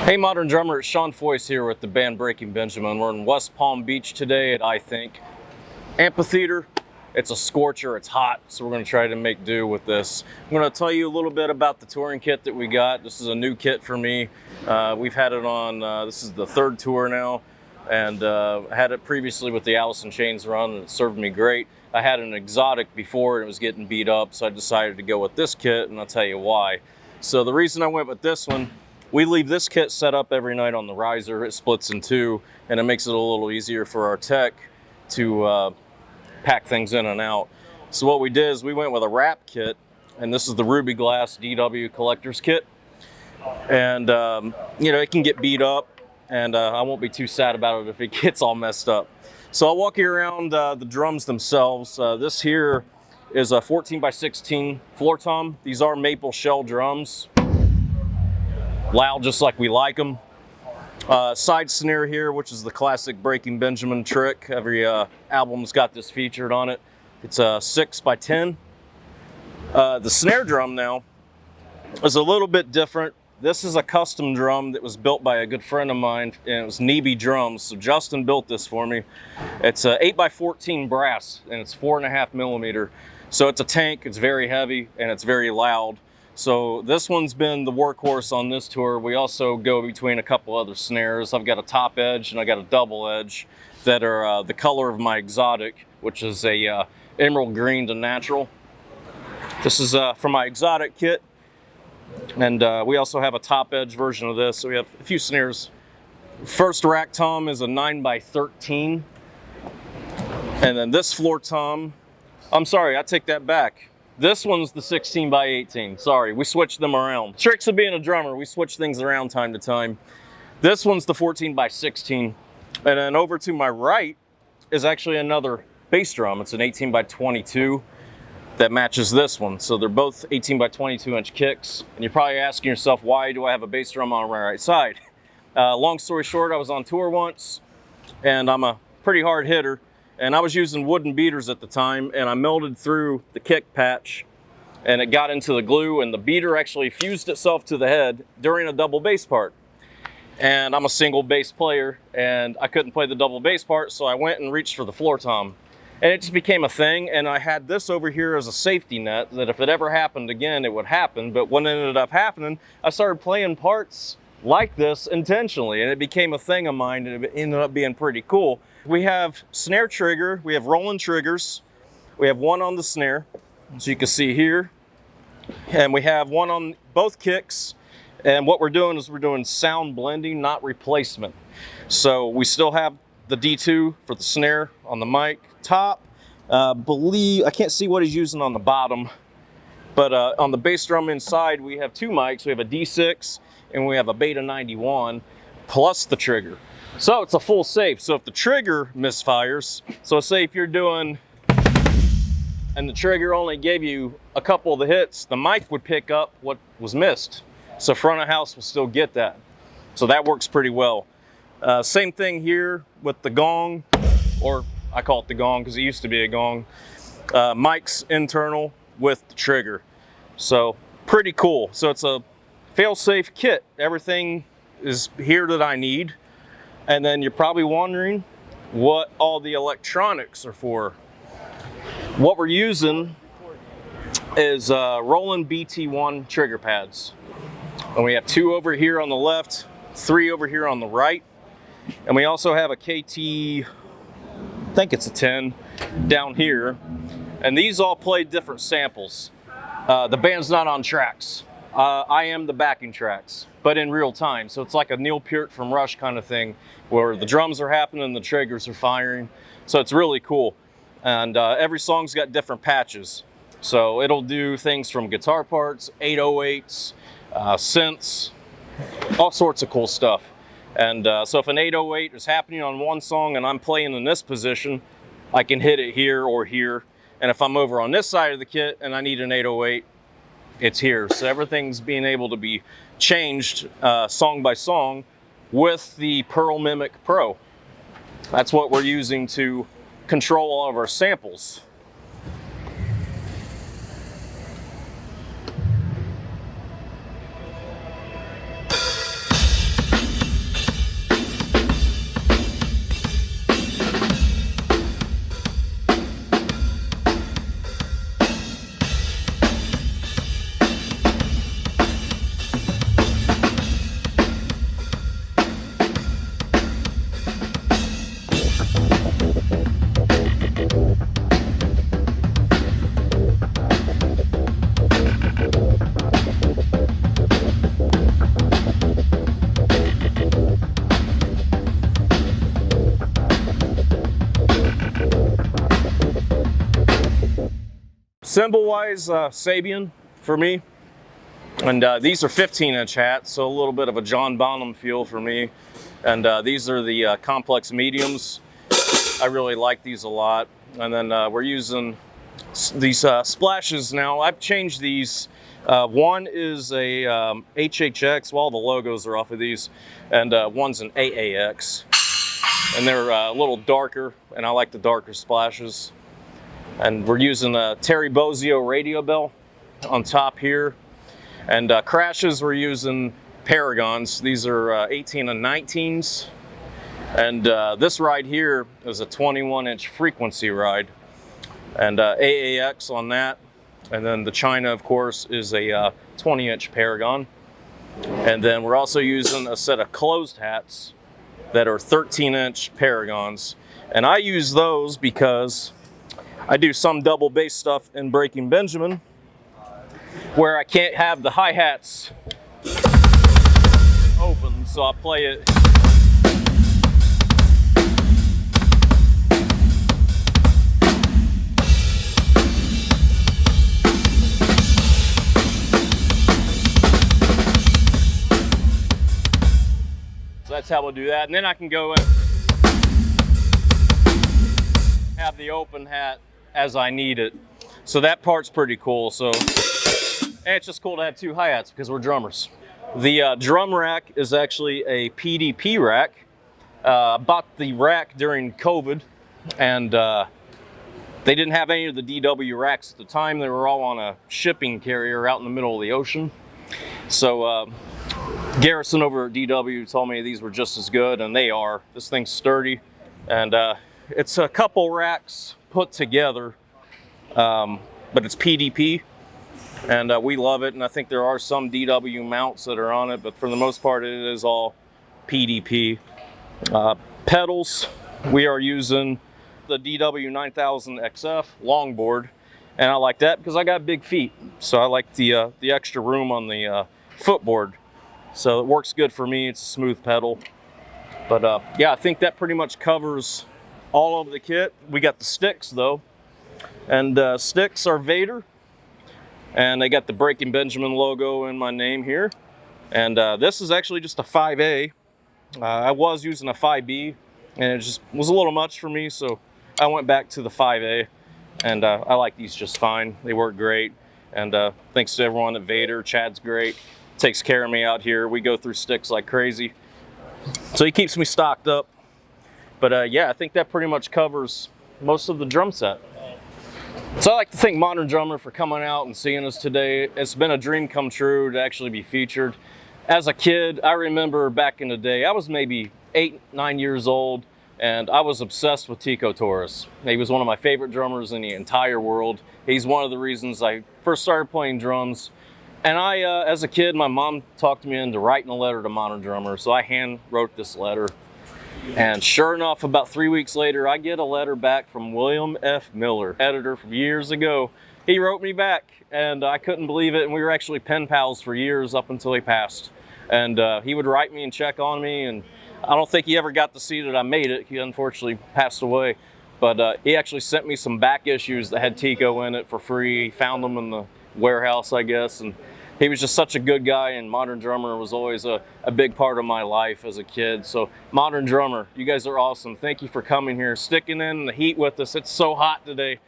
Hey Modern Drummer, it's Shaun Foist here with the band Breaking Benjamin. We're in West Palm Beach today at iThink. Amphitheatre, it's a scorcher, it's hot, so we're going to try to make do with this. I'm going to tell you a little bit about the touring kit that we got. This is a new kit for me. We've had it on, this is the third tour now, and I had it previously with the Alice in Chains run, and it served me great. I had an exotic before, and it was getting beat up, so I decided to go with this kit, and I'll tell you why. So the reason I went with this one, we leave this kit set up every night on the riser. It splits in two, and it makes it a little easier for our tech to pack things in and out. So what we did is we went with a wrap kit, and this is the Ruby Glass DW Collector's Kit. And, you know, it can get beat up, and I won't be too sad about it if it gets all messed up. So I'll walk you around the drums themselves. This here is a 14x16 floor tom. These are maple shell drums. Loud just like we like them. Side snare here, which is the classic Breaking Benjamin trick. Every album's got this featured on it. It's a 6x10. The snare drum now is a little bit different. This is a custom drum that was built by a good friend of mine, and it was Nebe Drums. So Justin built this for me. It's a 8x14 brass, and it's 4.5 millimeter. So it's a tank, it's very heavy, and it's very loud. So this one's been the workhorse on this tour. We also go between a couple other snares. I've got a top edge and I got a double edge that are the color of my exotic, which is a emerald green to natural. This is from my exotic kit. And we also have a top edge version of this. So we have a few snares. First rack tom is a 9x13. And then this floor tom, I'm sorry, I take that back. This one's the 16x18. Sorry, we switched them around. Tricks of being a drummer, we switch things around time to time. This one's the 14x16. And then over to my right is actually another bass drum. It's an 18x22 that matches this one. So they're both 18x22 inch kicks. And you're probably asking yourself, why do I have a bass drum on my right side? Long story short, I was on tour once and I'm a pretty hard hitter. And I was using wooden beaters at the time, and I melted through the kick patch, and it got into the glue, and the beater actually fused itself to the head during a double bass part. And I'm a single bass player, and I couldn't play the double bass part, so I went and reached for the floor tom. And it just became a thing, and I had this over here as a safety net, that if it ever happened again, it would happen. But when it ended up happening, I started playing parts like this intentionally, and it became a thing of mine, and it ended up being pretty cool. We have snare trigger, we have rolling triggers, we have one on the snare, as you can see here, and we have one on both kicks, and what we're doing is we're doing sound blending, not replacement. So we still have the D2 for the snare on the mic top. I can't see what he's using on the bottom, but on the bass drum inside we have two mics. We have a D6 and we have a Beta 91 plus the trigger. So it's a full safe. So if the trigger misfires, so say if you're doing, and the trigger only gave you a couple of the hits, the mic would pick up what was missed. So front of house will still get that. So that works pretty well. Same thing here with the gong, or I call it the gong because it used to be a gong. Mic's internal with the trigger. So pretty cool. So it's a fail-safe kit. Everything is here that I need. And then you're probably wondering what all the electronics are for. What we're using is Roland BT1 trigger pads. And we have two over here on the left, three over here on the right. And we also have a KT, I think it's a 10, down here. And these all play different samples. The band's not on tracks. I am the backing tracks, but in real time. So it's like a Neil Peart from Rush kind of thing, where the drums are happening, the triggers are firing. So it's really cool. And every song's got different patches. So it'll do things from guitar parts, 808s, synths, all sorts of cool stuff. And so if an 808 is happening on one song and I'm playing in this position, I can hit it here or here. And if I'm over on this side of the kit and I need an 808, it's here. So everything's being able to be changed song by song with the Pearl Mimic Pro. That's what we're using to control all of our samples. Cymbal wise, Sabian for me. And these are 15-inch hats, so a little bit of a John Bonham feel for me. And these are the complex mediums. I really like these a lot. And then we're using these splashes now. I've changed these. One is a HHX, well, the logos are off of these, and one's an AAX. And they're a little darker, and I like the darker splashes. And we're using a Terry Bozzio radio bell on top here. And crashes, we're using Paragons. These are 18 and 19s. And this ride here is a 21-inch frequency ride. And AAX on that. And then the China, of course, is a 20-inch Paragon. And then we're also using a set of closed hats that are 13-inch Paragons. And I use those because I do some double bass stuff in Breaking Benjamin, where I can't have the hi-hats open, so I play it. So that's how we'll do that, and then I can go and have the open hat as I need it. So that part's pretty cool. So. And it's just cool to have two hi-hats because we're drummers. The drum rack is actually a PDP rack. I bought the rack during COVID, and they didn't have any of the DW racks at the time. They were all on a shipping carrier out in the middle of the ocean. So Garrison over at DW told me these were just as good, and they are. This thing's sturdy, and it's a couple racks put together, but it's PDP. And we love it, and I think there are some DW mounts that are on it, but for the most part, it is all PDP. Pedals, we are using the DW 9000 XF longboard, and I like that because I got big feet, so I like the extra room on the footboard. So it works good for me. It's a smooth pedal. But yeah, I think that pretty much covers all of the kit. We got the sticks though, and sticks are Vader. And they got the Breaking Benjamin logo in my name here. And this is actually just a 5A. I was using a 5B, and it just was a little much for me, so I went back to the 5A. And I like these just fine. They work great. And thanks to everyone at Vader. Chad's great. Takes care of me out here. We go through sticks like crazy. So he keeps me stocked up. But yeah, I think that pretty much covers most of the drum set. So I'd like to thank Modern Drummer for coming out and seeing us today. It's been a dream come true to actually be featured. As a kid, I remember back in the day, I was maybe 8, 9 years old, and I was obsessed with Tico Torres. He was one of my favorite drummers in the entire world. He's one of the reasons I first started playing drums. And I, as a kid, my mom talked me into writing a letter to Modern Drummer, so I hand wrote this letter. And sure enough, about 3 weeks later, I get a letter back from William F. Mehler, editor from years ago. He wrote me back, and I couldn't believe it, and we were actually pen pals for years up until he passed. And he would write me and check on me, and I don't think he ever got to see that I made it. He unfortunately passed away. But he actually sent me some back issues that had Tico in it for free. He found them in the warehouse, I guess, and he was just such a good guy, and Modern Drummer was always a big part of my life as a kid. So Modern Drummer, you guys are awesome. Thank you for coming here, sticking in the heat with us. It's so hot today.